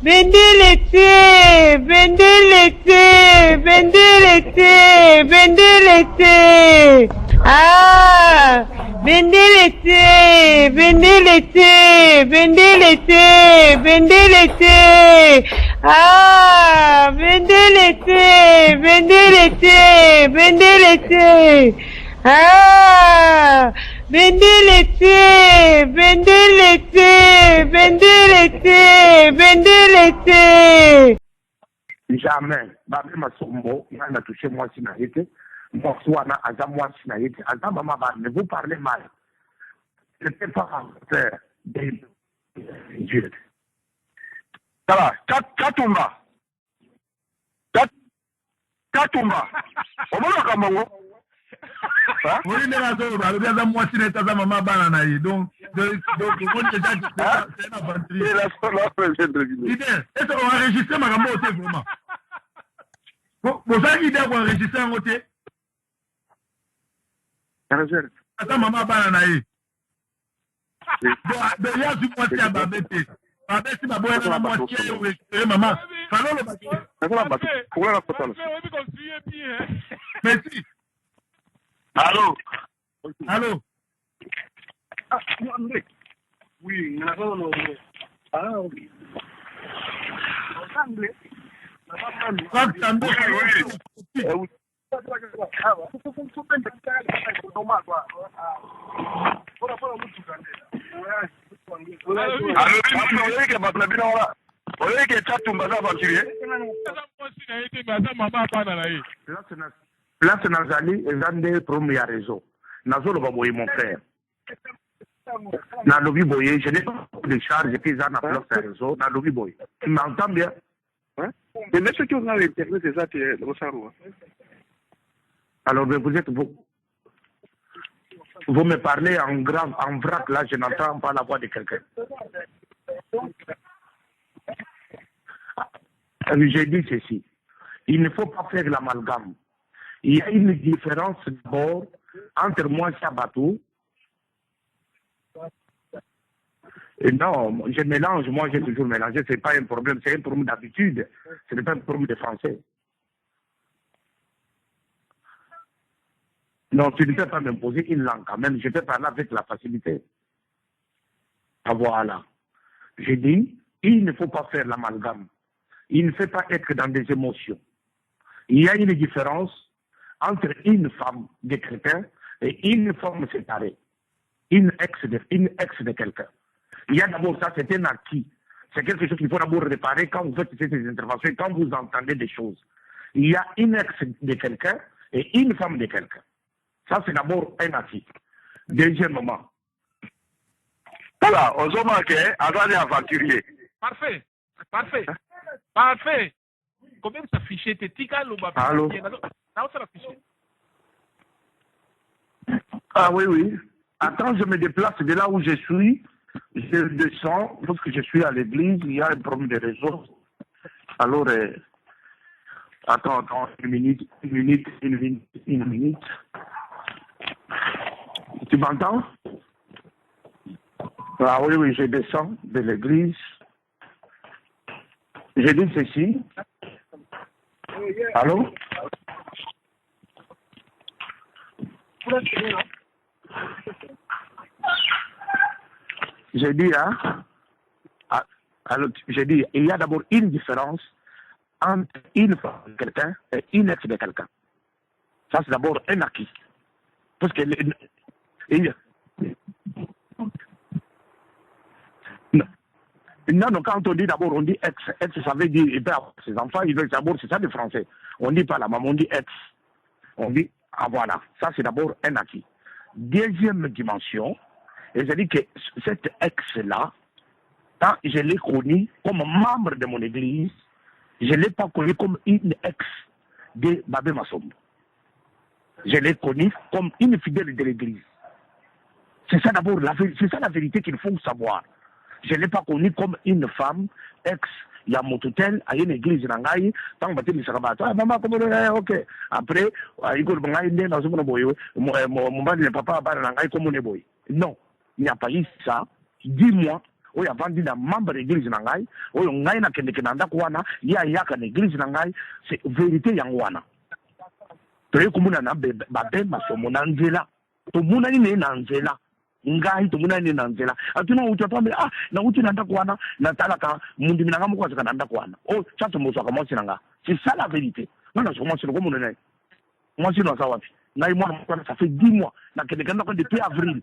Bendelete, bendelete, bendelete, bendelete. Ah, bendelete, bendelete, bendelete, bendelete. Ah, bendelete, bendelete, bendelete. Ah, bendelete, bendelete, bendelete, bendelete. Jamais. Babé Masombo, il a touché moi si n'a été. Moi, soit na Azam moi si n'a été. Azam maman, mais vous parlez mal. Je ne peux pas faire des Dieu. Ça va, Katumba. Katumba. On va le Cameroun. Oui, mais là, ça moi si n'était pas maman banana. Donc, c'est une aventure. Est-ce qu'on a enregistré ma gamme au thé vraiment? Vous avez idée qu'on a enregistré en côté? Attends, maman banana. Donc, il y a du moitié à Babette. Babette, si ma boîte est la moitié, oui, maman. Fallait le bâtiment. Merci. Allô? Allô? Oui, oui. Place Nazali, Zande, premier réseau. Nazolo Baboye, mon frère. Na lobby boye, je n'ai pas de charge, et puis Zana place réseau, na lobby boye. Tu m'entends bien? Mais ce que vous avez internet, c'est ça, c'est le Rosario. Alors, vous êtes vous. Vous me parlez en grave, en vrac, là, je n'entends pas la voix de quelqu'un. J'ai dit ceci. Il ne faut pas faire l'amalgame. Il y a une différence d'abord entre moi et Sabatou. Et non, je mélange, moi j'ai toujours mélangé, ce n'est pas un problème, c'est un problème d'habitude, ce n'est pas un problème de français. Non, tu ne peux pas m'imposer une langue quand même, je peux parler avec la facilité. Ah voilà. J'ai dit, il ne faut pas faire l'amalgame. Il ne faut pas être dans des émotions. Il y a une différence entre une femme de chrétien et une femme séparée. Une ex de quelqu'un. Il y a d'abord ça, c'est un acquis. C'est quelque chose qu'il faut d'abord réparer quand vous faites ces interventions, quand vous entendez des choses. Il y a une ex de quelqu'un et une femme de quelqu'un. Ça, c'est d'abord un acquis. Deuxièmement. Voilà, on se marque, avant d'aventurier. Parfait, parfait, parfait. Combien ça affiché? Allô? Ah oui, oui. Attends, je me déplace de là où je suis. Je descends. Lorsque je suis à l'église, il y a un problème de réseau. Alors, attends, une minute. Tu m'entends? Ah oui, oui, je descends de l'église. Je dis ceci. Allô? J'ai dit, alors, j'ai dit, il y a d'abord une différence entre une femme de quelqu'un et une ex de quelqu'un. Ça, c'est d'abord un acquis. Parce que non, quand on dit d'abord, on dit ex. Ex, ça veut dire, il peut avoir ses enfants, il veut d'abord, c'est ça le français. On ne dit pas la maman, on dit ex. On dit, ah voilà, ça c'est d'abord un acquis. Deuxième dimension, et je dis que cette ex-là, quand je l'ai connue comme membre de mon église, je ne l'ai pas connue comme une ex de Babé Masombo. Je l'ai connue comme une fidèle de l'église. C'est ça d'abord, c'est ça la vérité qu'il faut savoir. Je ne l'ai pas connue comme une femme ex. Il y a mon tutel à une église nangai tant que tu ah maman comment ok après il faut nangai n'est dans mon boy mon papa nangai comme on est boy non il n'y a pas eu ça dis-moi oyo avandi na membre église na ngai oyo ngai nakendeke na ndako wana ye ayaka na église na ngai c'est vérité yango wana toye komona na babe masomo na nzela tomonani ne na nzela ngai tomonani ne na nzela atuna uta pambe nauti na ndako wana natalaka mundimi na nga moko azaka na ndako wana chato moswaka mwasi na nga c'est ça la vérité ngana so mwasi ko mona naye mwasi no aza wapi ngai mwana mwana ça fait 10 mois nakendeke ndako depuis avril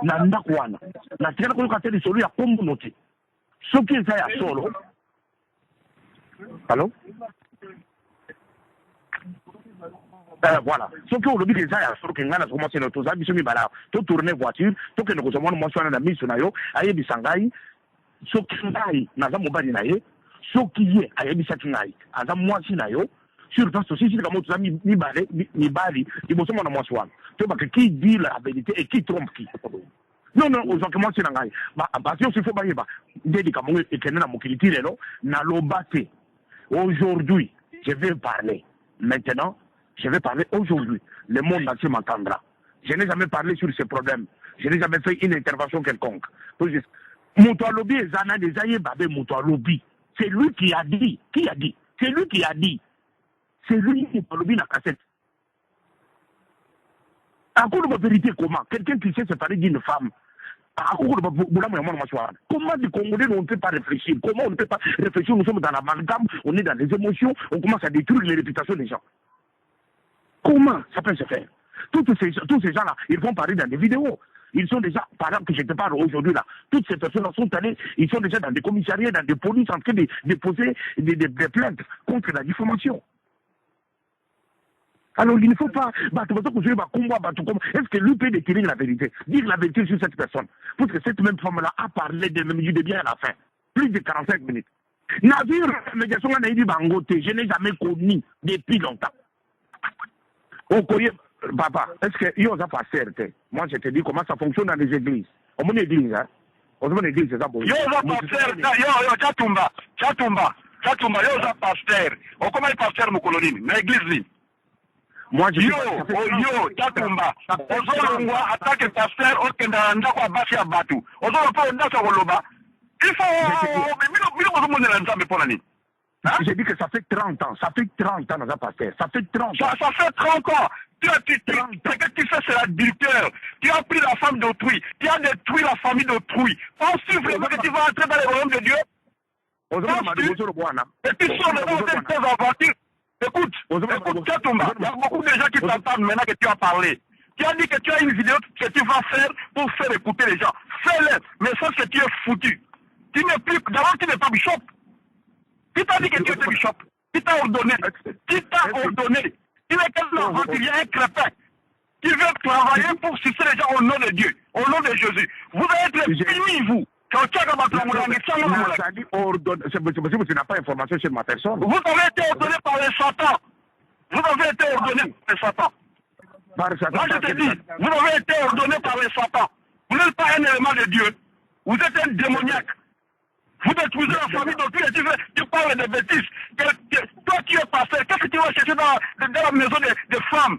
na ndako wana natikala koyoka te lisolo ya kombono te soki eza ya solo allo voilà soki olobi ke eza ya solo ke ngai nazokomwasi na toza biso mibala totourne voiture tokende kozwa mwana mwasi wana na miso na yo ayebisa ngai soki ngai naza mobali na ye soki ye ayebisaki ngai aza mwasi na yo sur place aussi si kamo toza mibali liboso mwana mwasi wana toyebaka qui dit la vérité et qui trompe qui non ozwaki mwasi na ngai basi osi fo bayeba nde likambo ekende na mokili ti lelo naloba te aujourd'hui je vais parler maintenant je vais parler aujourd'hui le monde entier m'entendra je n'ai jamais parlé sur ces problèmes je n'ai jamais fait une intervention quelconque moto alobi eza nani eza yeba be moto alobi c'est lui qui a dit c'est lui qui a dit c'est lui qui a alobi na cassette. Encore de la vérité, comment quelqu'un qui sait séparer d'une femme, comment les Congolais ne peut pas réfléchir? Comment on ne peut pas réfléchir? Nous sommes dans l'amalgame, on est dans les émotions, on commence à détruire les réputations des gens. Comment ça peut se faire? Tous ces gens-là, ils vont parler dans des vidéos. Ils sont déjà, par exemple, que je te parle aujourd'hui là, toutes ces personnes-là sont allées, ils sont déjà dans des commissariats, dans des polices en train de déposer des plaintes contre la diffamation. Alors il ne faut pas, est-ce que lui peut détenir la vérité, dire la vérité sur cette personne? Parce que cette même femme-là a parlé de bien à la fin, plus de 45 minutes. Navire, médiation, je n'ai jamais connu depuis longtemps. Papa, est-ce que il y a un pasteur? Moi je te dis comment ça fonctionne dans les églises. On est église, hein? On est église, c'est ça pour vous. Yo, pasteur, Chatumba, yo, pasteur. On comment est pasteur, mon colonine? Mais église, moi je Chatumba, ozolongwa attaque pasteur okenda ndako abasi ya batu. Ozolopa ndako koloba. Il faut j'ai dit que ça fait 30 ans, dans un pasteur, ça fait 30 ans. Ça fait 30 ans. Ce que tu fais, c'est l'adultère. Tu as pris la femme d'autrui, tu as détruit la famille d'autrui. Penses-tu vraiment que tu vas entrer dans le royaume de Dieu? Et tu sors de tes aventures. Écoute, Katumba, il y a beaucoup de gens qui t'entendent maintenant que tu as parlé. Tu as dit que tu as une vidéo que tu vas faire pour faire écouter les gens. Fais-le, mais ça c'est que tu es foutu. Tu n'es plus, d'abord tu n'es pas bishop. Qui t'a dit que tu étais bishop? Qui t'a ordonné? Tu es quel aventurier, un crépin qui veut travailler pour sucer les gens au nom de Dieu, au nom de Jésus. Vous allez être punis, vous. C'est possible que tu n'as pas information sur ma personne. Vous avez été ordonné par les Satan. Moi je te dis, vous avez été ordonné par les Satan. Vous n'êtes pas un élément de Dieu. Vous êtes un démoniaque. Vous détruisez la famille d'autrui et tu parles de bêtises. Toi qui es pasteur, qu'est-ce que tu vas chercher dans la maison des femmes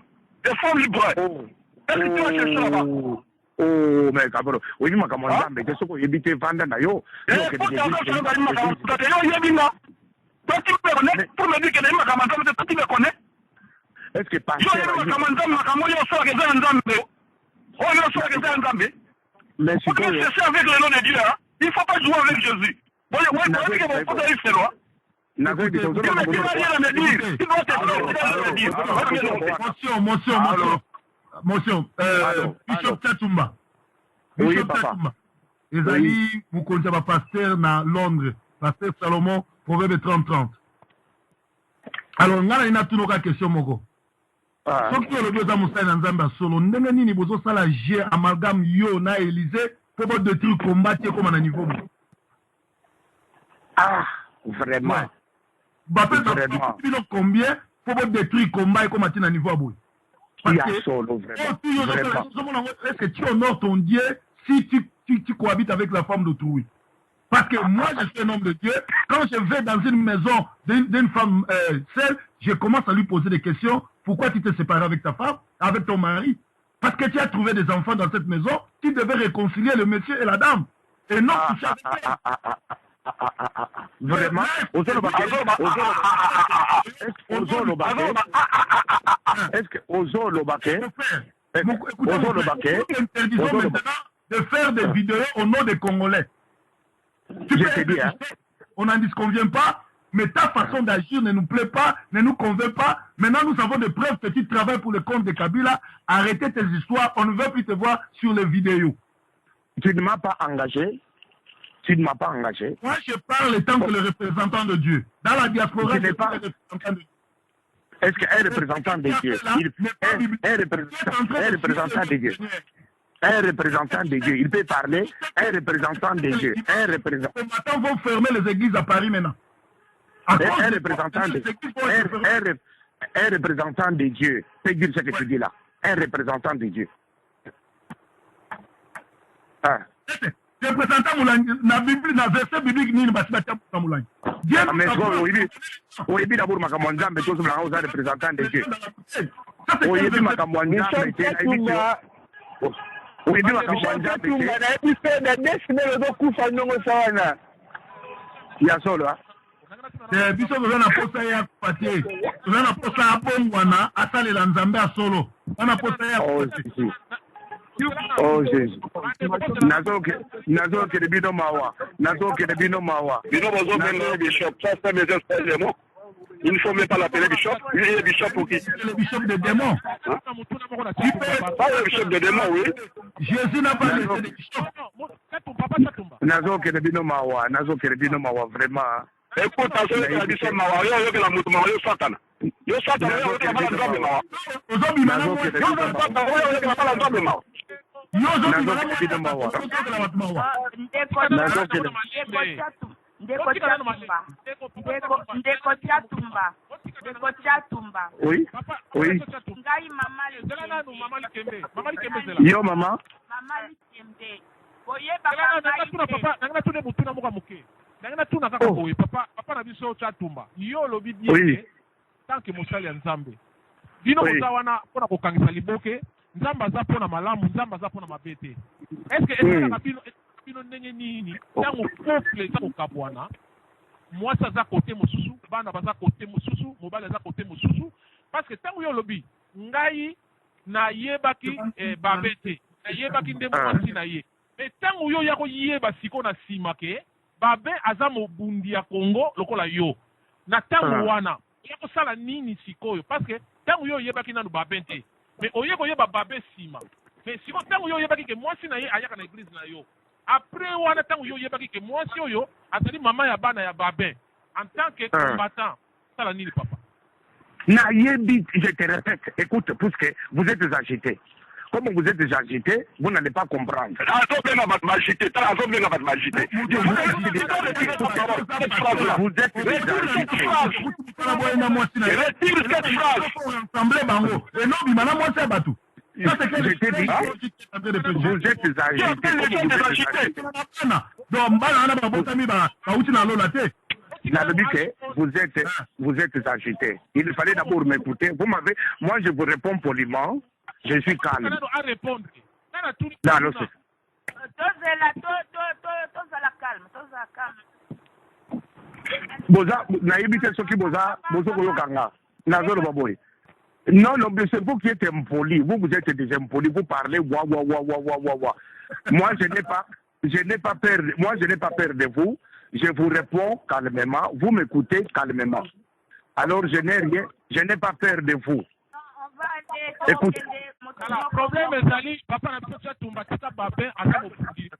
libres? Qu'est-ce que tu vas chercher là-bas? Oh, mais Kaboro, oui, ma camarade, mais qu'est-ce que tu as fait dans yo? Toi, tu peux me dire que les macamandames, tu me connais? Est-ce que pas? Mais si tu cherches avec le nom de Dieu, il ne faut pas jouer avec Jésus. Motion, Bishop Chatumba. Bishop Chatumba. Ezali, vous connaissez ma pasteur na Londres, pasteur Salomon, Proverbe 30-30. Alors, on a une question, Moko. Sauf que le besoin de Moussa Nzamba solo, ndenge nini bozo sala G amalgame yo na Élysée pour votre détruire combattre comme à niveau. Ah, vraiment. Bappé ça combien pour votre détruire combat comme à niveau à bout. Parce que solo vraiment. Est-ce que tu honores ton Dieu si tu cohabites avec la femme d'autrui? Parce que moi, je suis un homme de Dieu. Quand je vais dans une maison d'une femme seule, je commence à lui poser des questions. Pourquoi tu t'es séparé avec ta femme, avec ton mari? Parce que tu as trouvé des enfants dans cette maison. Tu devais réconcilier le monsieur et la dame. et non coucher avec elle. Vraiment, est-ce que interdisons maintenant de faire des vidéos au nom des Congolais. Tu peux dire, on n'en disconvient pas, mais ta façon d'agir ne nous plaît pas, ne nous convainc pas. Maintenant, nous avons des preuves que tu travailles pour le compte de Kabila. Arrêtez tes histoires, on ne veut plus te voir sur les vidéos. Tu ne m'as pas engagé. Tu ne m'as pas engagé. Moi, je parle tant que le représentant de Dieu. Dans la diaspora, je suis le représentant de Dieu. Est-ce qu'un représentant de Dieu, un représentant de Dieu, un représentant de Dieu, il peut parler, un représentant de Dieu, un représentant. Ce matin, vont fermer les églises à Paris maintenant. Un représentant de Dieu peut dire ce que tu dis là. Un représentant de Dieu. Représentant Moulangi, na Bible, na verset biblique, ni basibata Moulangi. Mais oui, d'abord, ma camonja, mais tous les représentants de Dieu. Oui, ma camonja, oui, ma camonja, il y a solo, hein. Biso na posa ya pate. Na posa ya bongwana asalela nzambe ya solo. Na posa ya Oh Jésus. Nazo que de bino mawa. Nazo que de bino mawa. Bino bozo ben bishop. Ça c'est mes espèces. Il ne faut même pas l'appeler bishop. Il est bishop pour qui? Le bishop de démons. Pas le bishop de démons, oui. Jésus n'a pas laissé de bishop. Nazo que de bino mawa. Nazo que de bino mawa vraiment. Écoute, attention, il y a bishop mawa. Yo que la mutu mawa, yo satana. Yo satana, yo que la bala nzambe mawa. Ozobi mana mo. Yo satana, yo que la bala nzambe mawa. Yo ozobi mana mo. Oui, oui. Yo maman. Papa na biso chatumba yo lobi bien tant que mosali ya nzambe bino koza wana pona kokangisa liboke nzambe aza pona malamu nzambe aza pona mabete est-ce que bino ndenge nini tango couple eza kokabwana mwasi aza kote mosusu bana baza kote mosusu mobali aza kote mosusu parce que tango yo lobi ngai nayebaki babete nayebaki nde mwasi na ye mais tango yo ya koyeba siko na nsima ke babe aza mobundi ya Congo lokola yo na tango wana ya kosala nini sikoyo parce que tango yo oyebaki nanu babe te mais oye koyeba babe nsima mais siko tango yo oyebaki ke mwasi na ye ayaka na église na yo après wana tango yo oyebaki ke mwasi oyo azali mama ya bana ya babe en tant que combattant sala nini papa Nayebi, je te répète, écoute, puisque vous êtes agité. Comme vous êtes agité, vous n'allez pas comprendre. Vous êtes vous êtes agité. Il fallait d'abord m'écouter. Moi je vous réponds poliment. Je suis calme. Non, non, c'est vous qui êtes impoli. Vous êtes des impolis. Vous parlez wa. Moi, je n'ai pas peur. Moi, je n'ai pas peur de vous. Je vous réponds calmement. Vous m'écoutez calmement. Alors, je n'ai pas peur de vous. Écoute. Le problème est papa na biso tumba tika babe aza mopundi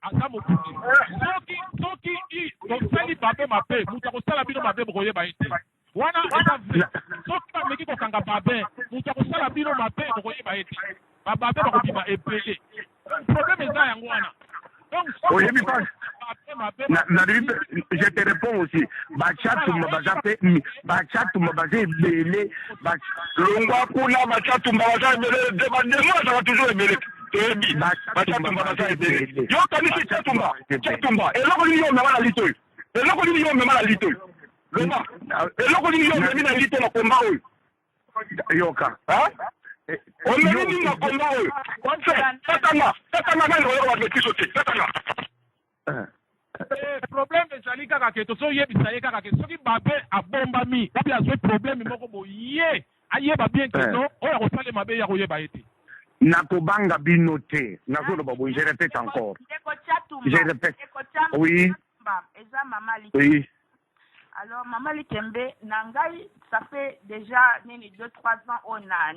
soki tosali babe mabe mutu akosala bino mabe bokoyeba ete wana eza vrai soki bameki kokanga babe mutu akosala bino mabe bokoyeba ete bababe bakobima ebele problème eza yango wana je te réponds aussi. Bachatumba baza ebele. Longwa kuna bachatumba baza ebele. Demandez-moi, ça va toujours ebele. Bachatumba baza ebele. Yo kanisi chatumba. Eloko nini yo mema na lito. Eloko nini yo mema na lito. Loma. Eloko nini yo mema na lito na komba oyo. Yoka. Hein? On me dit na komba oyo. Satana na yo wa mekiso te. Satana. problème ezali kaka ke tozoyebisa ye kaka ke soki babe abombami obi azwi problème moko boye ayeba bien ke no oyo akosala mabe ya koyeba ye te. Nakobanga bino te nazoloba boye, je répète encore. Je répète. Oui. Oui. Alors, Maman Likembe, Nangai, ça fait déjà 2-3 ans on a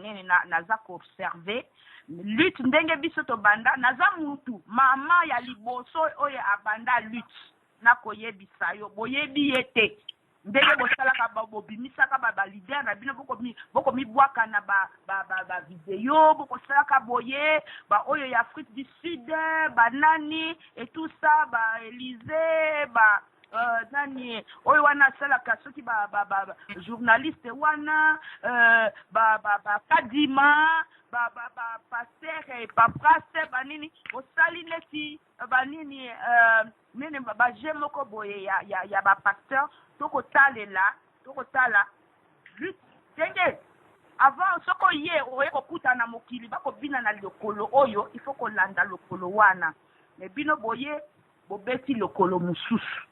observé. Lutte ndenge bisoto banda naza mutu mama ya liboso oyo abanda lutte nakoye bisayo boyebi yete ndenge bosalaka bobimisaka ba leader na bino boko mibwaka na ba video boko salaka boye ba oyo ya Afrique du Sud ba nani et tout ça ba Élysée ba nani oyo wana salaka soki ba journaliste wana ba Kadima ba pasteur et papras banini osali neti banini nene ba jemoko boye ya ba pasteur toko tala lutte tenge avant soko ye oye kokuta na mokili bako bina na lokolo oyo il faut ko landa lokolo wana mais bino boye bobeti lokolo mususu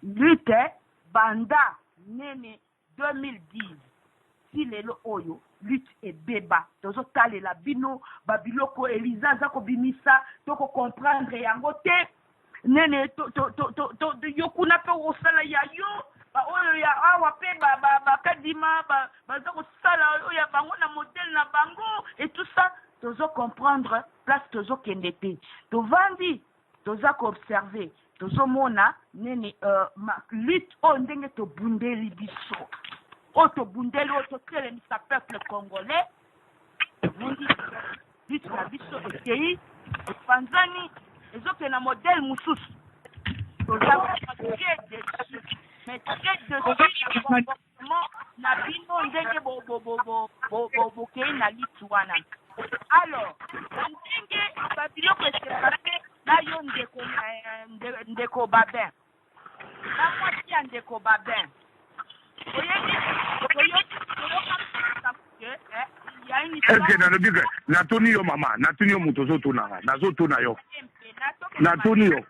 lutte banda nene 2010 si lelo oyo lutte ebeba tozo talela bino babiloko Eliza za ko bimisa toko comprendre yango te nene to yokuna pe osala ya yo ba oyo ya awa pe ba Kadima ba za ko sala oyo ya bango na modèle na bango et tout ça tozo comprendre place tozo kendete to vandi toza ko observer tozo mona nene lutte o ndenge to bundeli biso Oto bundeli oto krele misa peuple congolais. Mundi lutte na biso ekei panzani ezoke na modèle mususu. Toza très dessus. Mais très dessus comportement na bino ndenge bokei na lutte wana. Alors, ndenge babiloko esepase na yo ndeko Babin. Na mwasi ya ndeko Babin. Est-ce que natuni yo mama, natuni yo muto zotuna, nazotuna yo. Natuni yo.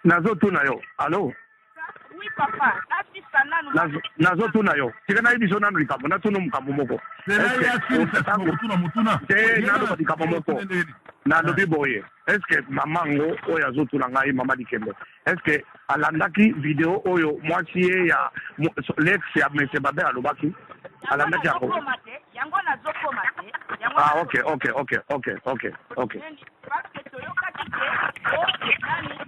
Nazotuna yo. Allô? Oui papa, nazotuna yo. Tikana ibiso nanu likambo, natunu mukambo moko. Naloba likambo moko. Nalobi boye. Est-ce que mamango oyo azotuna ngai mama Likembe? Est-ce que alandaki vidéo oyo mwasi ya l'ex ya Monsieur Babe alobaki? Alandaki yako? Yango nazokoma te. Ah OK. Parce que toyoka tike nani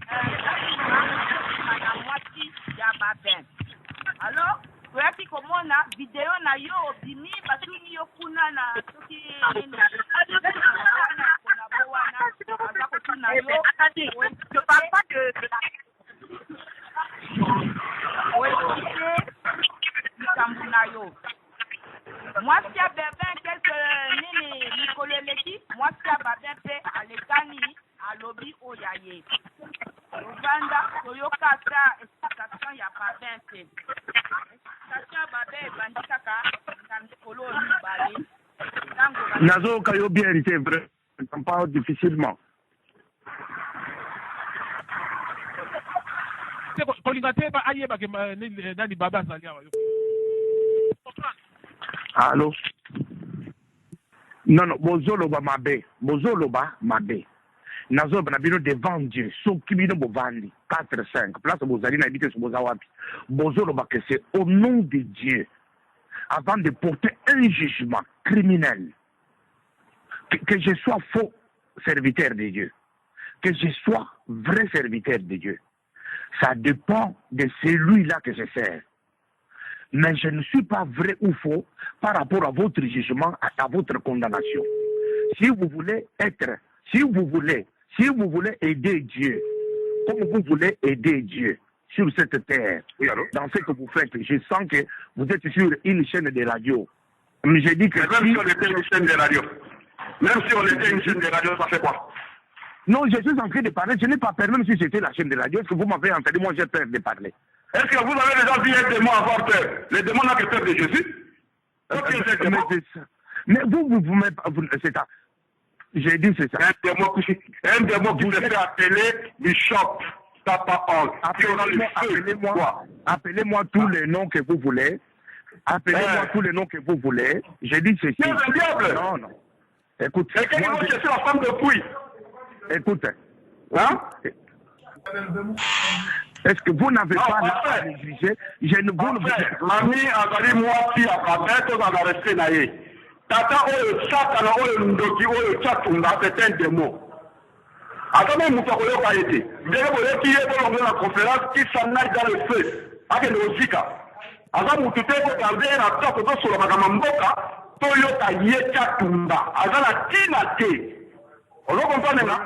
na mwasi ya Babe. Alors, toyaki komona vidéo na yo bimi batuni yo kuna na soki je parle pas de Kambunayo. Moi, si à Bébin, quelques Nicoleleki, moi, si à Babin, à l'Etani, à Lobby, au Yaye. Uganda, Toyoka, ça, explication, il n'y a pas d'inté. Explication, Babin, Bandikaka, Nandekolo, Nibale. Nazo, Kayo, bien, c'est vrai. On parle difficilement. Allô? Non, bozoloba mabe. Nazoba na bino devant Dieu. So kibino bovandi 4-5. Place bozali na habite sur bozawapi. Bozoloba que c'est au nom de Dieu. Avant de porter un jugement criminel. Que je sois faux serviteur de Dieu. Que je sois vrai serviteur de Dieu. Ça dépend de celui-là que je sers. Mais je ne suis pas vrai ou faux par rapport à votre jugement, à votre condamnation. Si vous voulez aider Dieu, comme vous voulez aider Dieu sur cette terre, dans ce que vous faites, je sens que vous êtes sur une chaîne de radio. Mais je dis que même si on était une chaîne de radio, ça fait quoi? Non, je suis en train de parler. Je n'ai pas peur, même si c'était la chaîne de radio. Est-ce que vous m'avez entendu? Moi, j'ai peur de parler. Est-ce que vous avez déjà vu un démon avoir peur? Les démons n'ont que peur de Jésus? Mais vous c'est ça. J'ai dit c'est ça. Un démon qui se fait appeler Bishop Tapa Hall. Appelez-moi tous les noms que vous voulez. Appelez-moi tous les noms que vous voulez. J'ai dit ceci. C'est un diable. Non. Écoute. Et quand ils vont chercher la femme de Pouille. Écoute. Hein? Est-ce que vous n'avez pas à négliger? Mami azali mwasi akabeto za respect na ye. Tata oyo satana oyo ndoki oyo chatumba c'est un démon. Attendez mutu akoyoka ete. Ndenge boyoki ye bolongo na conférence qui s'ennaille dans le feu. Ake ndozika. Aza mutu te kotarde na toko tosola makambo mboka toyoka ye chatumba. Aza na tina te. Ozo comprendre nga?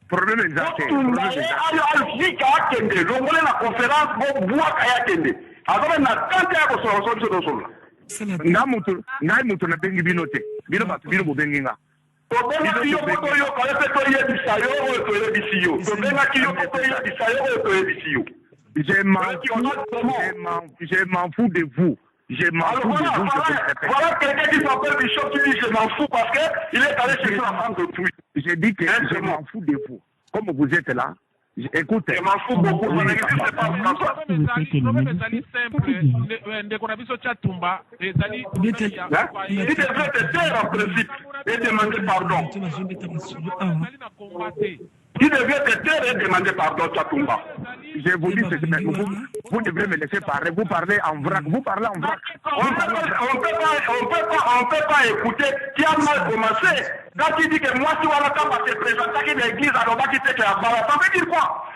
Problème exact. Ayo alfika akende longole na conférence bo bwaka yakende. Aza na tante ya kosola sobiso tosola. Ngai mutu na bengi bino te. Bino batu bino bobengi nga. Tobengaki yo po toyoka ye mpe toyebisa yo oyo toyebisi yo. Tobengaki yo po toyebisa yo oyo toyebisi yo. Je m'en fous de vous. Je m'en fous de vous. Voilà quelqu'un qui s'appelle Bishop qui dit je m'en fous parce qu'il est allé chercher la femme de Pouille. J'ai dit que je m'en fous de vous. Comme vous êtes là, écoutez. Je m'en fous beaucoup. Ça n'existe pas en France. Il devrait te taire en principe et demander pardon. Il devait te taire et demander pardon, Tchatumba. Je vous dis, vous devrez me laisser parler. Vous parlez en vrac. Vous parlez en vrac. On peut pas écouter qui a mal commencé. Quand tu dis que moi, si on a se présenter à l'église, alors va quitter que la balle. Ça veut dire quoi?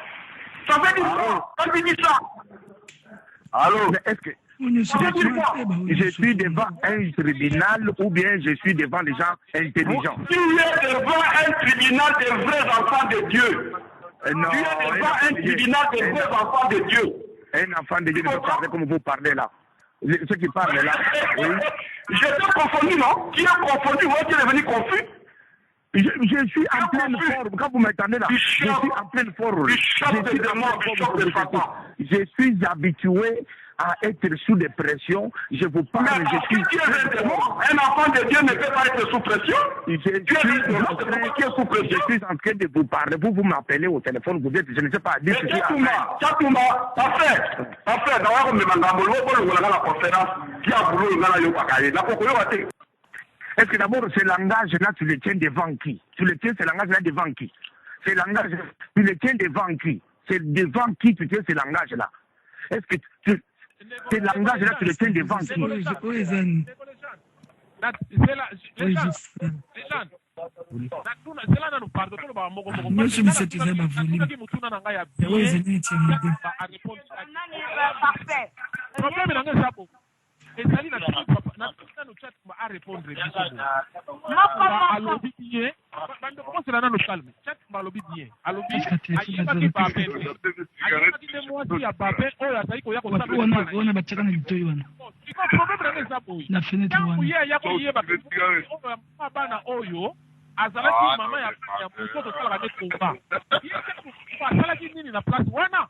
Ça veut dire quoi? Quand tu dis ça? Allô? Mais est-ce que je suis devant un tribunal ou bien je suis devant des gens intelligents? Tu es devant un tribunal des vrais enfants de Dieu. Non, tu es devant un tribunal des vrais enfants de Dieu. Un enfant de Dieu ne peut parler comme vous parlez là. Ceux qui parlent là. Oui. J'étais confondu, non? Qui est confondu? Moi, qui est devenu confus? Je suis en pleine forme. Quand vous m'entendez là, je suis en pleine forme. Je suis habitué à être sous des pressions. Je vous parle. Mais un enfant de Dieu ne peut pas être sous pression. Je suis en train de vous parler. Vous m'appelez au téléphone. Vous êtes, je ne sais pas dire ce que Tchatumba, parfait. D'ailleurs, la conférence qui a voulu la est-ce que d'abord, ce langage-là, tu le tiens devant qui? Tu le tiens ce langage-là devant qui? Ce langage, tu le tiens devant qui? C'est devant qui tu tiens ce langage-là? Est-ce que ce langage-là, tu le tiens devant qui? ezali na nano chat a répondre biso alobi bien bando commencer nano calme chat alobi bien alobi ayebaki bapende ayebaki ne mwasi ya bape oyo azali koya kosala wana batiaka na litoi wana iko problème nanga eza boye na fenêtre wana ye ya koyeba oyo bana oyo azalaki mama ya moto osalaka ne komba asalaki nini na place wana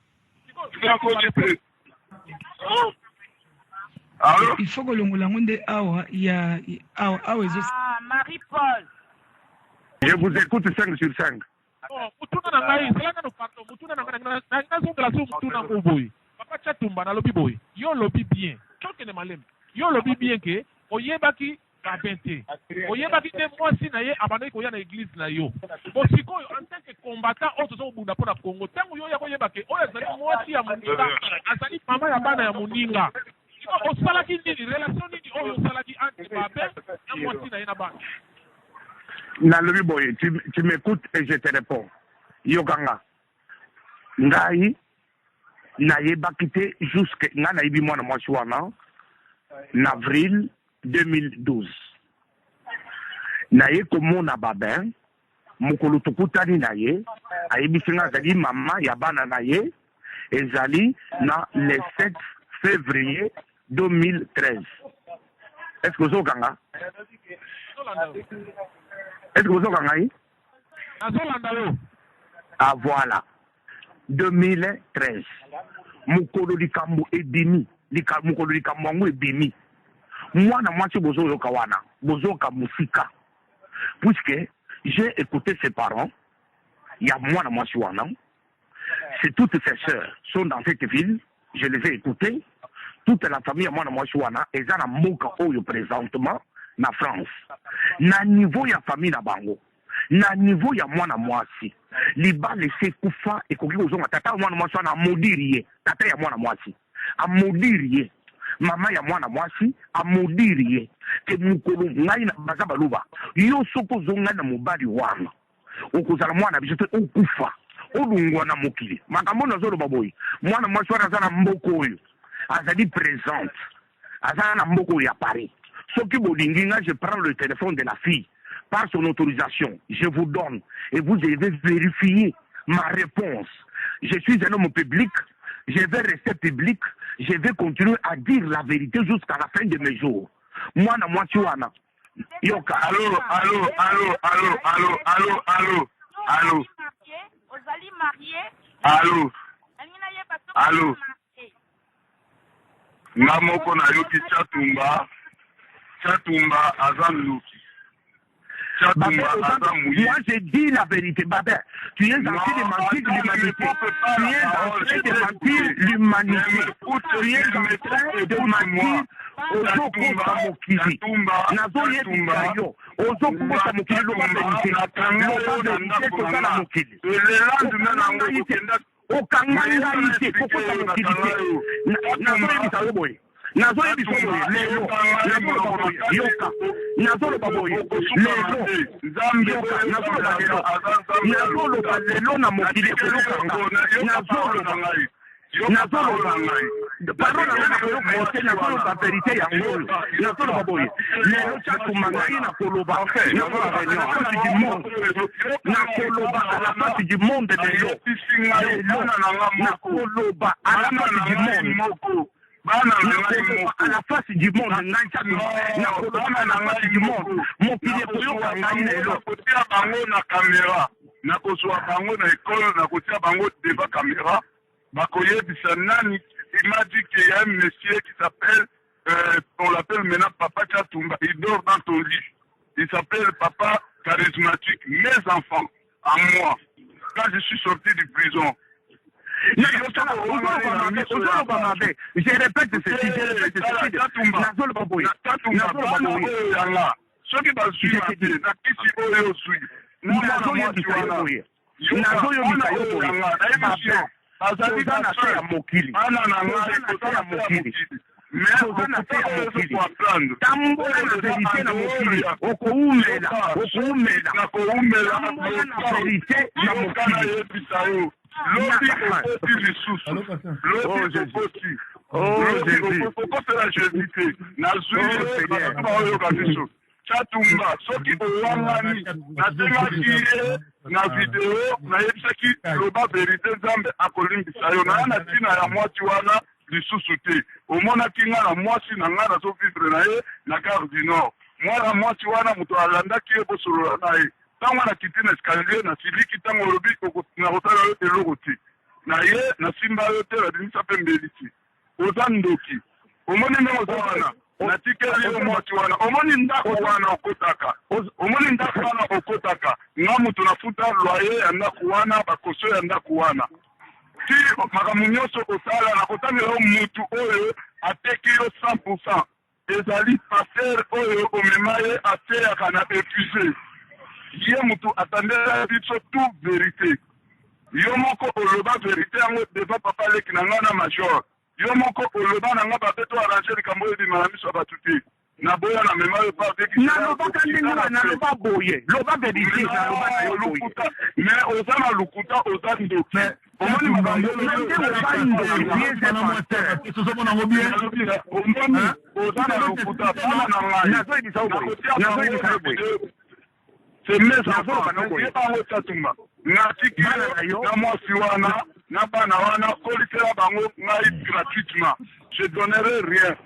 il faut que longola ngonde awa ya awa ezo Marie-Paul. Je vous écoute 5 sur 5. Mutuna na ngai sala na pardon mutuna na ngai na zonga la so mutuna ko boy papa Tchatumba na lobi boy yo lobi bien choke ne malem yo lobi bien ke oyebaki ba bente oyebaki te mwasi na ye abandai ko ya na église na yo bosiko en tant que combattant auto zo bunda pona Congo tangu yo ya ko yebake oyo azali mwasi ya muninga azali mama ya bana ya muninga osalaki nini relation nini oyo osalaki entre babe na mwasi na ye na bana nalobi boye tu m'écoutes et je te réponds yokanga ngai nayebaki te jusque ngai nayebi mwana mwasi wana na avril 2012 naye komona babin mokolo tokutani na ye ayebisi nga azali mama ya bana na ye ezali na le 7 février 2013. Est-ce que vous avez Est-ce que vous avez Ah voilà. 2013. Mukolo likambo ebimi. Mukolo likambo wangu ebimi. Mwana mwasi bozo yoka wana. Bozo ka musika. Puisque J'ai écouté ses parents. Il y a moi, c'est toutes ses sœurs sont dans cette ville. Je les ai écoutées. Toute la famille, moi, et ça, présentement, na France. Na niveau ya famille na bango. Na niveau ya moi, si. Liba laissé koufa et koki ozonga. Tata, moi, na modirie. Tata, ya moi, si. A modirie. Maman, ya moi, si. A modirie. Que mukolo, ngai na bazabaluba. Yo soko zonga na mobali wana. Okozala mwana bisote okufa. Olungwa na mokili. Makambo na zolo baboyi. Mwana mwasi wana zana mboko oyo. Azali présente. Azana mboko ya Paris. Soki bolinginga, je prends le téléphone de la fille. Par son autorisation, je vous donne. Et vous devez vérifier ma réponse. Je suis un homme public. Je vais rester public. Je vais continuer à dire la vérité jusqu'à la fin de mes jours. Mwana mwasi wana. Yoka. Allô. Ozali marié. Allô. Namoko na yoki Chatumba Azanluki. Moi j'ai dit la vérité, Babé. Tu es en train de mentir l'humanité. Tu es en train de mentir l'humanité. Tu es en train de mentir ozokufa mokili. Nazoyebisa yo. Ozokufa mokili loba vérité. Loba vérité tozala mokili. Okanga ngai te kokota mokili te. Nazoyebisa yo boye. Nazoyebisa boye lelo. Yoka. Nazoloba boye lelo. Yoka. Nazoloba lelo na mokili ekolokanga. Nazoloba parole nazoloba vérité yango oyo. Nazoloba boye lelo Chatumba ngai nakoloba nakoloba à la face du monde lelo. Nakoloba à la face du monde. À la face du monde, à la face du monde, mon pilier pour yo nakotia bango na caméra, nakozwa bango na école, nakotia bango devant caméra, bakoyebisa nani. Il m'a dit qu'il y a un monsieur qui s'appelle, on l'appelle maintenant Papa Chatumba, il dort dans ton lit. Il s'appelle Papa Charismatique. Mes enfants, à moi, quand je suis sorti de prison, je répète ceci. Chatumba, soki owangani natengaki ye na video nayebisaki loba verite Nzambe akolimbisa yo na na ntina ya mwasi wana lisusu te. Omonaki nga na mwasi na nga nazovivre na ye na Gare du Nord. Mwana mwasi wana moto alandaki ye bosolola na ye. Ntango nakiti na escalier nasiliki ntango olobi nakosala yo eloko te. Na ye nasimba yo te badimisa mpe mbeli te. Oza ndoki. Omoni ndenge oza wana. Natikeli yo mwasi wana. Omoni ndako wana okotaka. Omoni ndako wana okotaka. Nga mutu nafuta loyer ya ndako wana, bakoso ya ndako wana. Ti makambo nyonso osala nakotangela yo mutu oyo ateki yo 100%. Ezali pasteur oyo omema ye ateyaka na épuisé. Ye mutu atandela biso tout vérité. Yo moko oloba vérité yango devant papa leki na nga na major. Yo moko oloba na nga babeto arranger likambo oyo ebima na miso ya bato te. Naboya na mema yo pa veki. Nalobaka ndenge naloba boye. Loba vérité naloba na yo boye. Mais oza na lukuta oza ndoki. Omoni makambo oza na lukuta bana na ngai. C'est mes enfants. Bango Chatumba. Natiki na mwasi wana na bana wana kolisela bango ngai gratuitement. Je donnerai rien.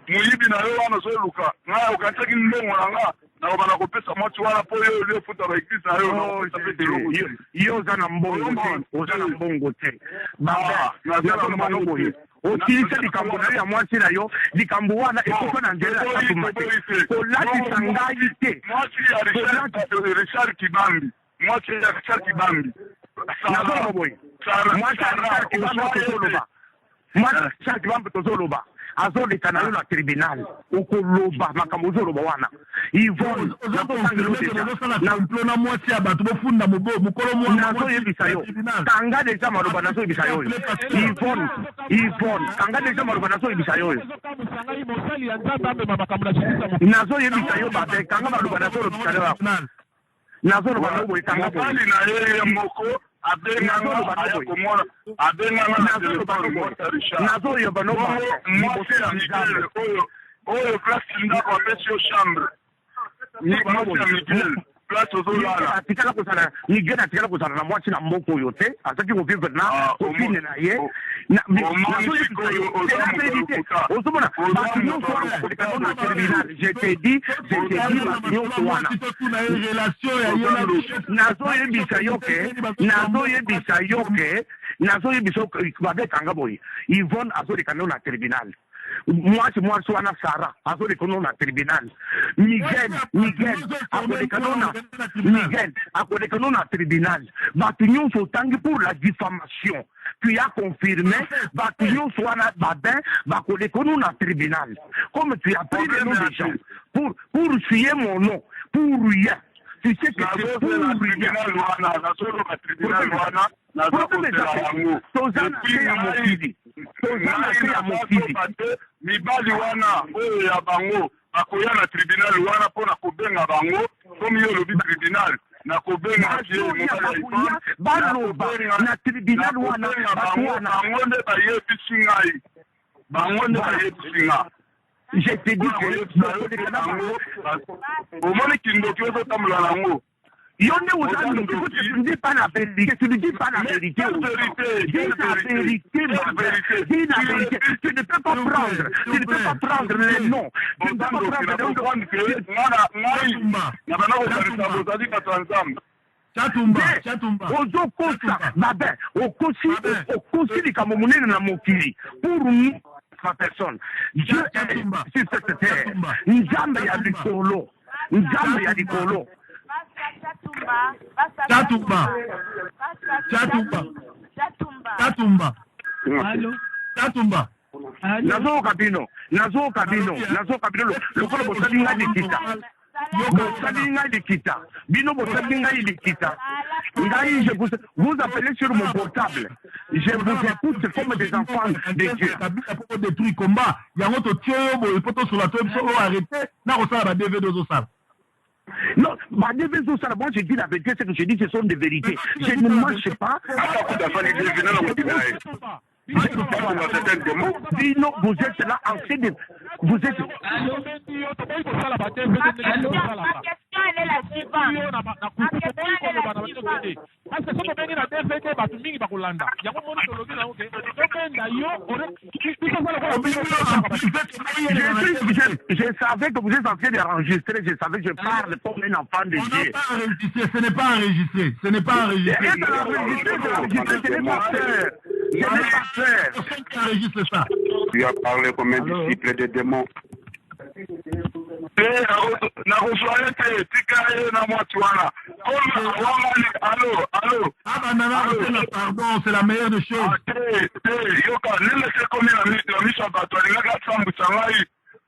Muyibi na yo wana zoluka. Ngai okataki ndongo na nga na obana kopesa mwasi wana po yo le futa ba église na yo na kopesa pe deloko. Yo oza na mbongo te. Baba, na zala mbongo te. otilisa likambo na yo ya mwasi na yo likambo wana ekoko na nzela Chatuma te kolatisa ngai te Richard Kibambi mwasi ya Richard Kibambi nazoloba boye mwasi ya Richard Kibambi tozoloba azoleka na yo na tribunal okoloba makambo ozoloba wana Yvonne na mwasi ya bato bofunda mokolo mwana nazoyebisa yo kanga deja maloba nazoyebisa yo Yvonne kanga deja maloba nazoyebisa yo nazoyebisa yo babe kanga maloba nazolobisa yo nazoloba no boye kanga boye na yeye moko nazoyoba no oyo place ndako apesi yo chambre atikala kozala Miguel atikala kozala na mwasi na mboka oyo te azaki kovivre na kopine na ye ozomona bato nyonso wana koleka na tribunal je te dis bato nyonso wana nazoyebisa yo ke babekanga boye Yvonne azoleka no na tribunal mwasi wana Sara azoleka no na tribunal Miguel akoleka no na tribunal bato nyonso otangi pour la diffamation tu as confirmé bato nyonso wana babin bakoleka no na tribunal comme tu as pris le nom des gens pour suyer mon nom pour rien. Tu sais que c'est pour rien. mibali wana oyo ya bango bakoya na tribunal wana mpona kobenga bango komi yo lobi tribunal na kobenga baloba na tribunal wana bango nde bayebisi ngai je te dis que omoni kindoki ozotambola nango tu ne dis pas la vérité. Tu ne dis pas la vérité. Dis la vérité. Tu ne peux pas prendre. Tu ne peux pas prendre les noms. Tu ne peux pas prendre les noms. Ozokosa babe okosi likambo monene na mokili pour nous ma personne. Dieu est sur cette terre. Nzambe ya likolo. Chatumba. Nazoka bino. Lokolo bosali nga likita. Bino bosali nga likita. Ngai, vous appelez sur mon portable. Je vous écoute comme des enfants de Dieu. Des trucs combat. Yango to tio bo poto sur la table so arrêter na kosala ba DVD zo sala. Non, moi je dis la vérité, c'est que je dis que ce sont des vérités. Je ne mange pas. Sinon, vous êtes là en train de... Vous êtes... Ma question, elle est la suivante. Je savais que vous êtes en train d'enregistrer. Je savais que je parle comme un enfant de Dieu. Ce n'est pas enregistré. Ce n'est pas enregistré. Tu as parlé comme un disciple de démon. Pardon, c'est la meilleure des choses.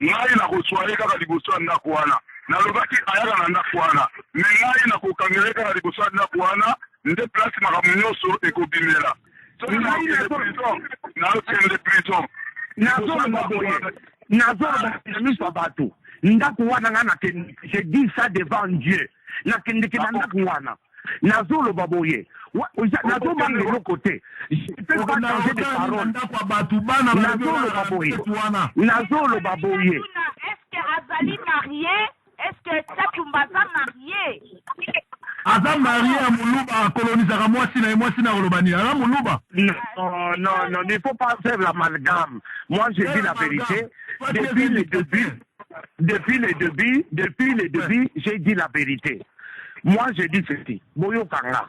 ngai na koswaye kaka liboso ya ndako wana nalobaki ayaka na ndako wana me ngai na kokangela kaka liboso ya ndako wana nde place makambo nyonso ekobimela naokende prison nazoloba na miso ya bato ndako wana nga nakende je dis ça devant Dieu nakendeke na ndako wana nazoloba boye nazomanga eloko te nazoloba boye est-ce que azali marié? Est-ce que Chatumba aza marié? aza marié ya muluba akolonisaka mwasi na ye mwasi na kolobani aza muluba. Non, il ne faut pas faire l'amalgame. Moi je dis la vérité. Depuis le début, j'ai dit la vérité. Moi je dis ceci. Boyo kanga.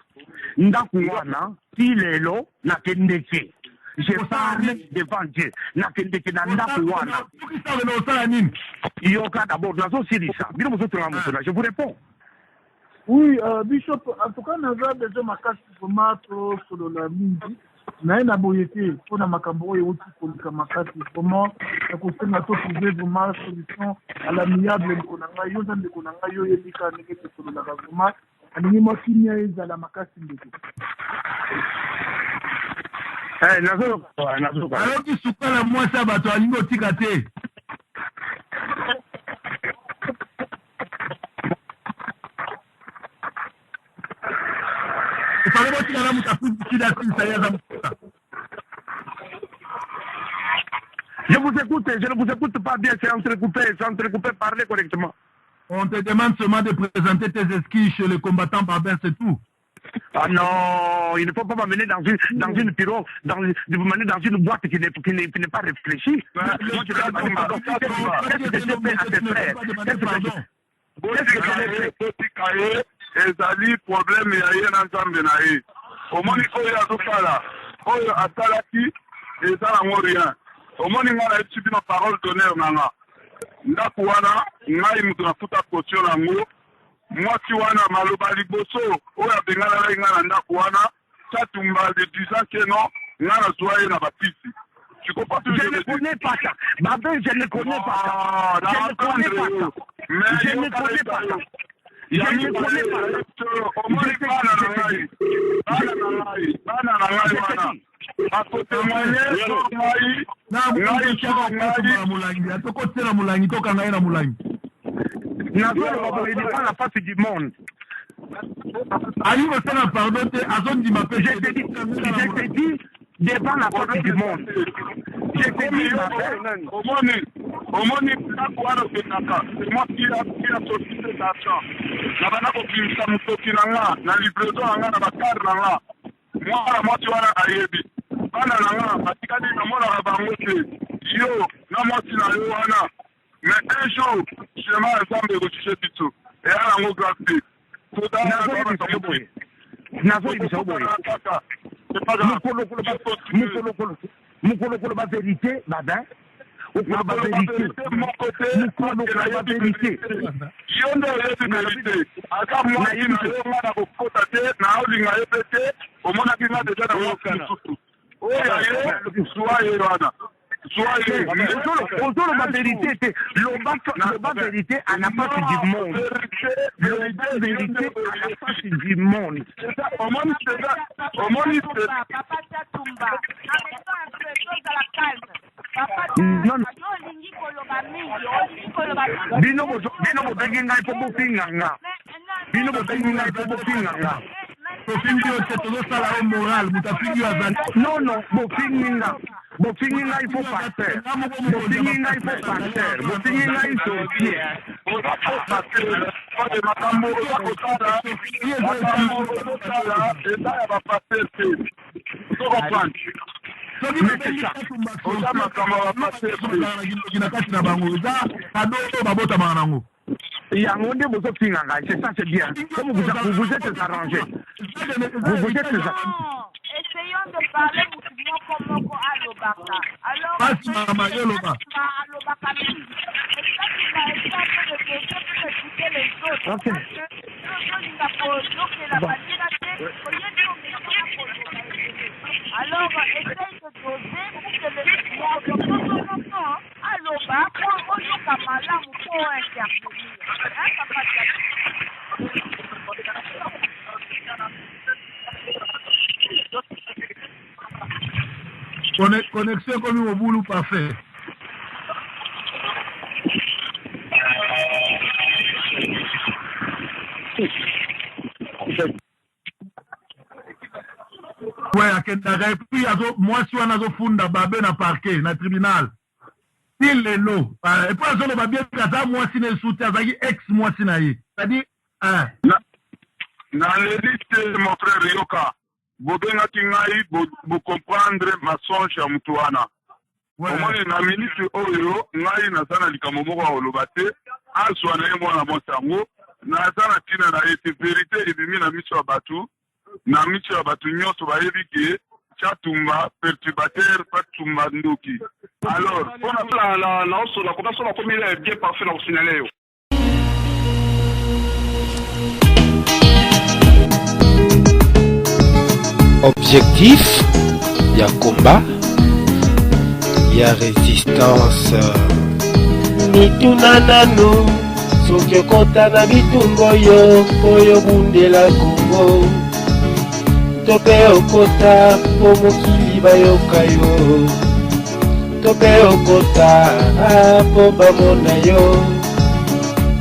Ndaku wana ti lelo na kendeke. J'ai parlé devant Dieu. Nakendeke na ndako wana. Yoka d'abord, nazo silisa. Bino mozo tanga je vous réponds. Oui, Bishop, en tout cas, nous avons besoin de ma casse pour la midi. Mais na boyete pour na makambo et autres pour le makati comment la question na trouver vraiment solution à l'amiable ko nanga yo nzambe ko nanga yo yebika ndeke pour la vraiment ani mo kinya eza la makasi ndeko nazo alors ki sukala moi ça bato alingo tikate Je vous écoute, je ne vous écoute pas bien, c'est entrecoupé, parlez correctement. On te demande seulement de présenter tes esquisses chez les combattants barbères, c'est tout. Ah non, il ne faut pas m'amener dans une bureau, de vous mener dans une boîte qui n'est pas réfléchie. Moi, je vais demander pardon. Qu'est-ce que j'ai fait à tes frères? Qu'est-ce que j'ai fait? ezali problème ya ye na nzambe na ye omoni oyo azosala oyo asalaki eza nango rien omoni ngai nayebisi bino parole d'honneur na nga ndako wana ngai moto nafuta caution nango mwasi wana maloba liboso oyo abenganaki ngai na ndako wana Chatumba de disant que non ngai nazwa ye na bapisi. Tu comprends tout? Je ne connais pas ça. Babel, je ne connais pas ça. Je ne connais pas ça. Je ne connais pas ça. Je ne connais pas la face du monde. Je te dis devant la face du monde. Je te dis omoni ndako wana okendaka mwasi ya société d'argent na bana kobimisa motoki na nga na livraison na nga na bakare na nga mwana mwasi wana ayebi bana na nga batikali namonaka bango te yo na mwasi na yo wana mais un jour chema nzambe ekojuge biso eya nango grâce mukolo ba vérité badin okolo ba vérité mukolo ba vérité yo ndo yebi vérité aka mwasi na yo nga na kokota te na olinga ye pe te omonaki nga deja na mwasi mosusu oyo ye suwa ye wana Autour de la vérité, la vérité à la face du monde. La vérité à la face du monde. Non, non. Bino bobengi ngai po bofinganga. Bino bobengi ngai po bofinganga. Non, non, bofinginga. Bofinginga il faut passer. Bofinginga il faut passer. Bofinginga il faut sortir. Yango nde bozofinganga, c'est ça, c'est bien. Comme vous êtes arrangé. Vous êtes essayons de parler Moko Alobaka. Alors, Alobaka même. Et ça, tu vas essayer de écouter les autres. Ok. Alors, essaye de doser pour que les Aloba, pour Kamala, pour intervenir. Connexion comme au boulot parfait. Ouais, et puis moi si on a funda babé na parquet na tribunal. Il est low. Et puis on va bien que moi si ne soutien ex moi si na yi. C'est-à-dire na l'élite mon frère Yoka. Bobengaki ngai comprendre mensonge ya mutu wana omoni na ministre oyo ngai naza na likambo moko ya koloba te azwa na ye mwana mwasi yango naza na ntina na ye te verité ebimi na miso ya bato nyonso bayebi ke Tchatumba, perturbateur, Tchatumba Ndoki. Alors, on a la cotation la commune est bien parfait dans le signalé. Objectif, il y a combat, il y a résistance. Mituna nanu, soki kota na bitumbo yo, oyo bundela Kongo. Tope okota, po mokili bayoka yo. Tope okota, po bamona yo.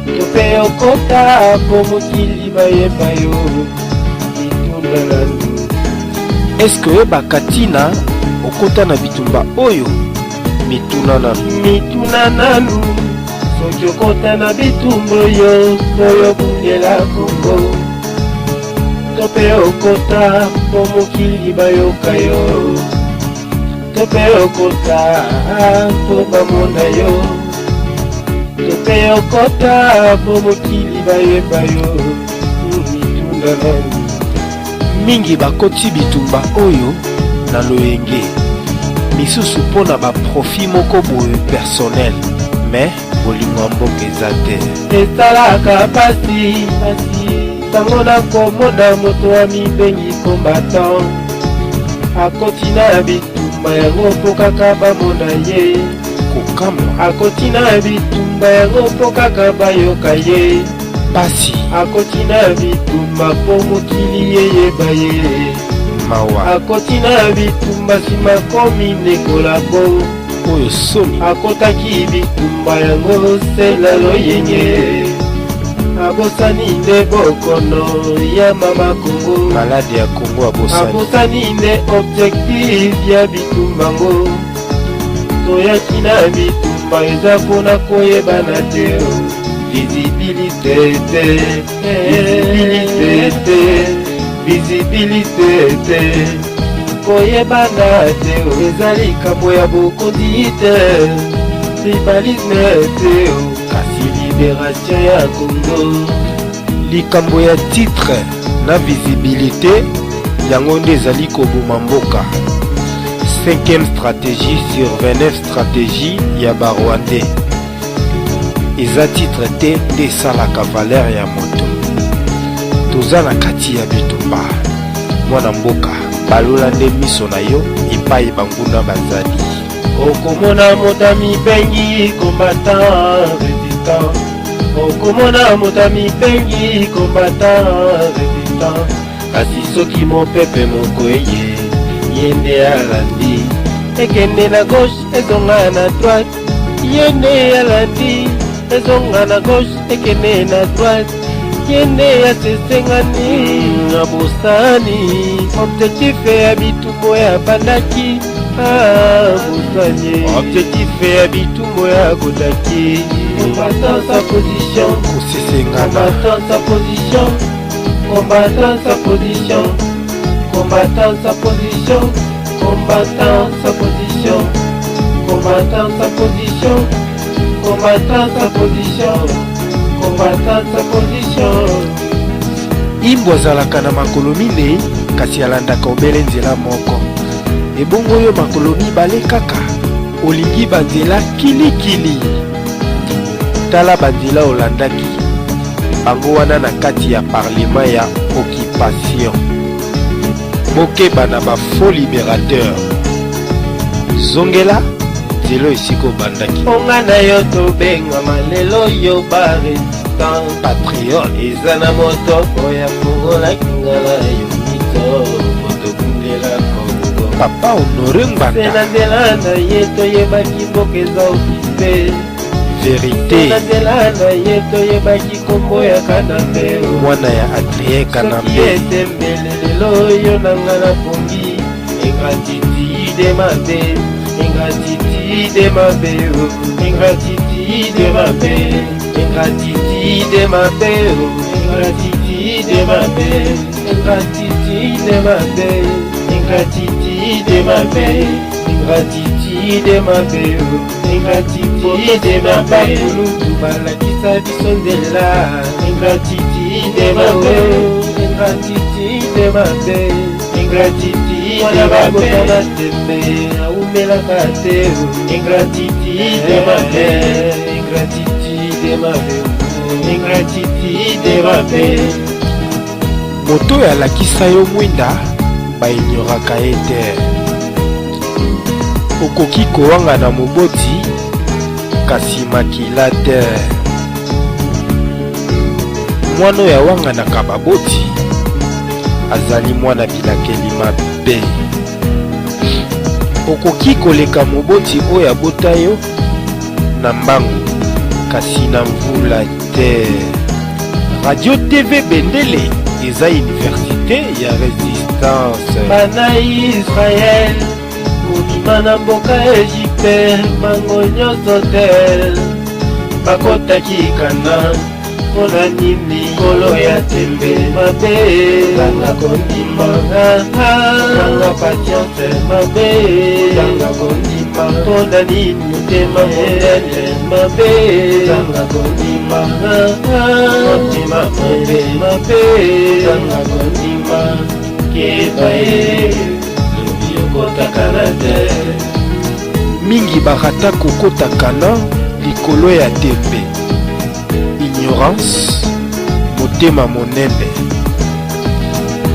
Tope okota, po mokili bayeba yo. Mituna nanu. Est-ce que bakatina okota na bitumba oyo? Mituna nanu soki okota na bitumba oyo oyo bundela Kongo. Tope okota po mokili bayoka yo. Tope okota po bamona yo. Tope okota po mokili bayeba yo. Mituna nanu mingi bakoti bitumba oyo na loyenge misusu mpona baprofit moko boye personnel mais bolingo mboka eza te esalaka pasi ntango nakomona moto wa mibengi combattant akoti na bitumba yango mpo kaka bamona ye kokamwa akoti na bitumba yango mpo kaka bayoka ye pasi akoti na bitumba po mokili yeyeba ye mawa akoti na bitumba nsima komi ndekola bo oyo soni akotaki bitumba yango sela loyenge abosani nde bokono ya mama Kongo maladi ya Kongo abosani nde objectif ya bitumba ngo toyaki na bitumba eza mpona koyebana te visibilité, koyebana te ezali kambo ya bokondi te tribalisme te kasi libération ya Congo likambo ya titre na visibilité yango nde ezali koboma mboka 5e stratégie sur 29 stratégie ya barwandais eza titre te nde esalaka valeur ya moto toza na kati ya bitumba mwana mboka balola nde miso na yo epai banguna bazali okomona moto mibengi combattant résistant okomona moto mibengi combattant résistant kasi soki mopepe moko ye nde alandi ekende na gauche ezonga na droite ye nde alandi ezonga na gauche ekende na droite yende ya sesengani na bosani objectif ya bitumbo ya bandaki bosani objectif ya bitumbo ya godaki combattant sa position combattant sa position combattant sa position combattant sa position combattant sa position combattant sa position combattant sa position combattant sa position imbo azalaka na makolo minei kasi alandaka obele nzela moko ebongo oyo makolo mibale kaka olingi banzela kilikili tala banzela olandaki bango wana na kati ya parlema ya occupation mokeba na bafaux libérateur zongela nzela esiko bandaki onga na yo tobengama lelo yo baresistant patriote eza na motoko ya kongolaki ngala yo mito otokundela kongo papa honore ngbanda se na nzela na ye toyebaki mboka eza okipe verité na nzela na ye toyebaki kombo ya kanambe mwana ya adrien kanambe soki etembele lelo yo nanga na pongi ingratitude mabe ingratitude mabe ingratitude mabe ingratitude mabe ingratitude mabe ingratitude mabe ingratitude mabe ingratitude mabe ingratitude mabe balakisa biso nzela ingratitude mabe ingratitude mabe ingratitude mwana bakotana tembe aumelaka te ingratitude mabe ingratitude mabe ingratitude mabe. moto oyo alakisa yo mwinda baignoraka ye te. okoki kowanga na moboti kasi makila te. mwana oyo awanganaka baboti azali mwana bilakeli mabe. okoki koleka moboti oyo abota yo na mbangu kasi na mvula te. radio tv bendele eza université ya résistance. bana Israel obima na mboka Egypte bango nyonso te bakotaki kana mpona nini kolo ya tembe mabe zanga kondima zanga patience mabe zanga kondima mpona nini motema monene mabe zanga kondima motema mabe mabe zanga kondima keba ye lobi okotakana te. mingi barata kokotakana likolo ya tembe. ignorance motema monene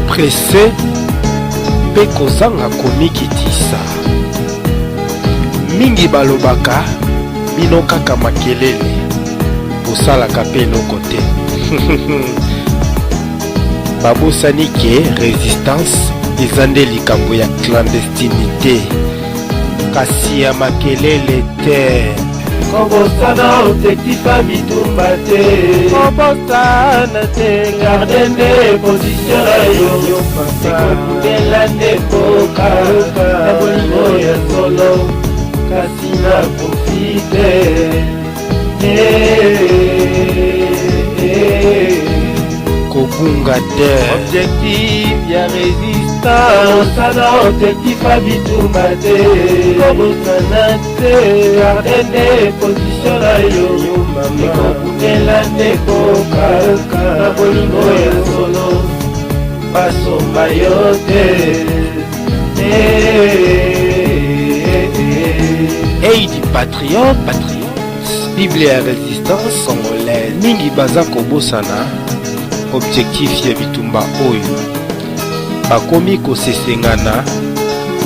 presse mpe kozanga komikitisa. mingi balobaka bino kaka makelele bosalaka mpe eloko te. babosani ke résistance eza nde likambo ya clandestinité kasi ya makelele te. kobosana objectif ya bitumba te kobosana te garde nde position na yo ekokundela nde mboka na bolingo ya solo kasi na profite. kobunga te objectif ya résistance kobosana objectif ya bitumba te kobosana te garde nde position na yo ekokundela nde mboka na bolingo ya solo basomba yo te. Aide patriote bible ya résistance congolaise. mingi baza kobosana objectif ya bitumba oyo bakomi kosesengana.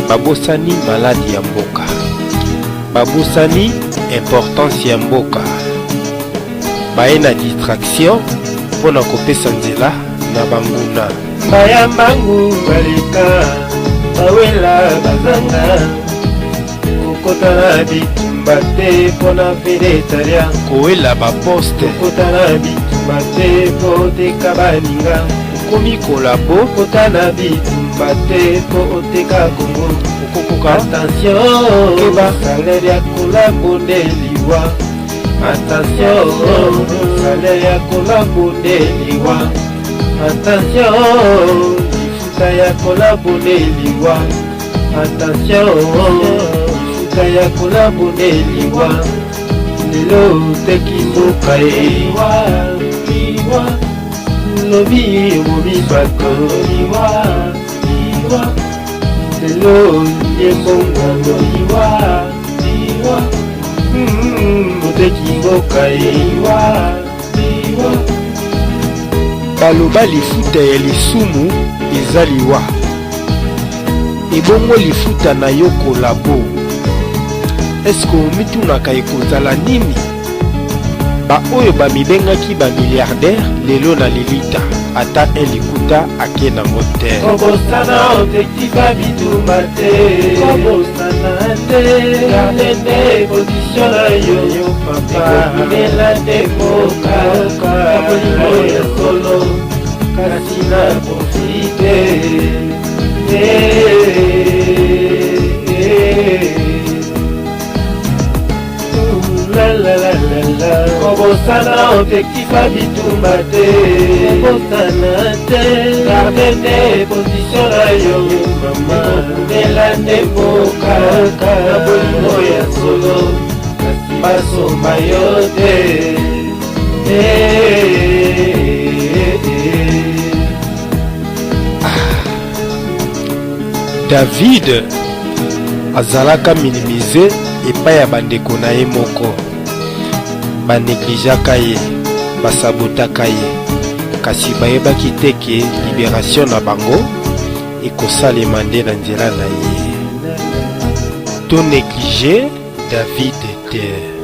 babosani maladi ya mboka, babosani importance ya mboka, baye na distraction mpona kopesa nzela na banguna. baya mbangu baleka bawela bazanga kokota na bitumba te mpona vedetaria kowela baposte kokota na bitumba te mpo oteka baninga okomi kolabo kokota na bitumba te mpo oteka kongo okokoka attention keba salaire ya kolabo nde liwa attention salaire ya kolabo nde liwa attention lifuta ya kolabo nde liwa attention lifuta ya kolabo nde liwa lelo teki mboka liwa liwa lobi obomi bato liwa liwa lelo yembongano liwa liwa moteki mboka liwa liwa. baloba lifuta ya lisumu eza liwa, ebongo lifuta na yo kolabo eske omitunaka ekozala nini? baoyo bamibengaki bamiliardaire lelo na lilita ata elikuta ake nango te. kobosana objectif ya bitumba te kobosana te garde nde position na yo papa ekokundela nde mboka na bolingo ya solo kasi na profite. kobosana objectif ya bitumba te kobosana te garde nde position na yo ekokundela nde mboka na bolingo ya solo kasi basomba yo te. David azalaka minimize epai ya bandeko na ye moko, baneglijaka ye, basabotaka ye, kasi bayebaki te ke libération na bango ekosalema nde na nzela na ye. To néglige David te.